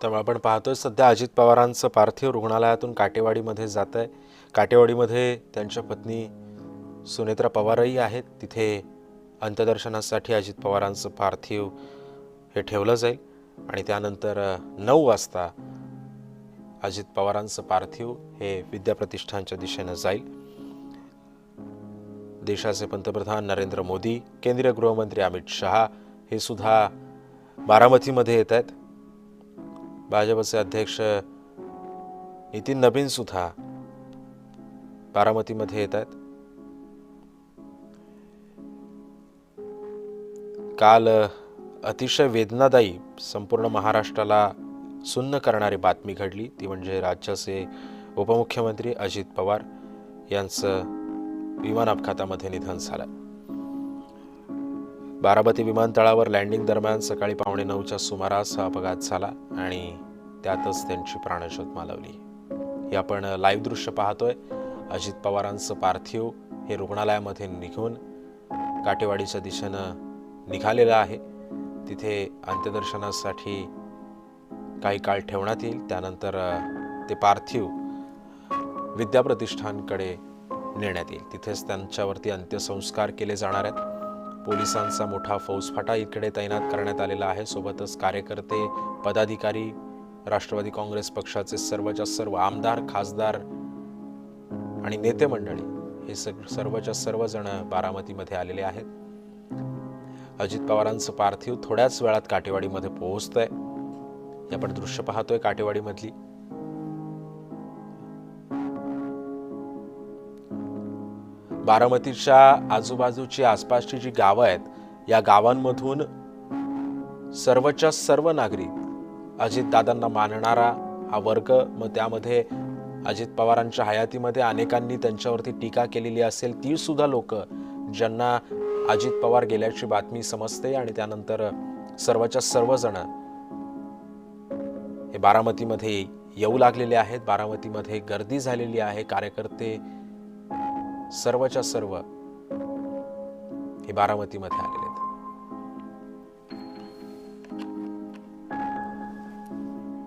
त्यामुळे आपण पाहतोय सध्या अजित पवारांचं पार्थिव रुग्णालयातून काटेवाडीमध्ये जात आहे. काटेवाडीमध्ये त्यांच्या पत्नी सुनेत्रा पवारही आहेत. तिथे अंत्यदर्शनासाठी अजित पवारांचं पार्थिव हे ठेवलं जाईल आणि त्यानंतर 9 वाजता अजित पवारांचं पार्थिव हे विद्याप्रतिष्ठानच्या दिशेने जाईल. देशाचे पंतप्रधान नरेंद्र मोदी, केंद्रीय गृहमंत्री अमित शहा हे सुद्धा बारामतीमध्ये येत आहेत. भाजपचे अध्यक्ष नितीन नबीन सुद्धा बारामतीमध्ये येत आहेत. काल अतिशय वेदनादायी, संपूर्ण महाराष्ट्राला सुन्न करणारी बातमी घडली. ती म्हणजे राज्याचे उपमुख्यमंत्री अजित पवार यांचं विमान अपघातामध्ये निधन झालं. बारामती विमानतळावर लँडिंग दरम्यान सकाळी 8:45च्या सुमारास हा अपघात झाला आणि त्यातच त्यांची प्राणज्योत मालवली. हे आपण लाईव्ह दृश्य पाहतोय. अजित पवारांचं पार्थिव हे रुग्णालयामध्ये निघून काटेवाडीच्या दिशेनं निघालेलं आहे. तिथे अंत्यदर्शनासाठी काही काळ ठेवण्यात येईल. त्यानंतर ते पार्थिव विद्याप्रतिष्ठानकडे नेण्यात येईल. तिथेच त्यांच्यावरती अंत्यसंस्कार केले जाणार आहेत. पोलिसांचा मोठा फौजफाटा इकडे तैनात करण्यात आलेला आहे. सोबतच कार्यकर्ते, पदाधिकारी, राष्ट्रवादी काँग्रेस पक्षाचे सर्वच्या सर्व आमदार, खासदार आणि नेते मंडळी हे सर्वच्या सर्व जण बारामतीमध्ये आलेले आहेत. अजित पवारांचं पार्थिव थोड्याच वेळात काटेवाडीमध्ये पोहोचतंय. हे आपण दृश्य पाहतोय काटेवाडीमधली. बारामतीच्या आजूबाजूची आसपासची जी गावं आहेत, या गावांमधून सर्वच्या सर्व नागरिक अजितदादांना मानणारा हा वर्ग, मग त्यामध्ये अजित पवारांच्या हयातीमध्ये अनेकांनी त्यांच्यावरती टीका केलेली असेल, ती सुद्धा लोक ज्यांना अजित पवार गेल्याची बातमी समजते आणि त्यानंतर सर्वच्या सर्वजण हे बारामतीमध्ये येऊ लागलेले आहेत. बारामतीमध्ये गर्दी झालेली आहे. कार्यकर्ते सर्वच्या सर्व हे बारामतीमध्ये आलेले आहेत.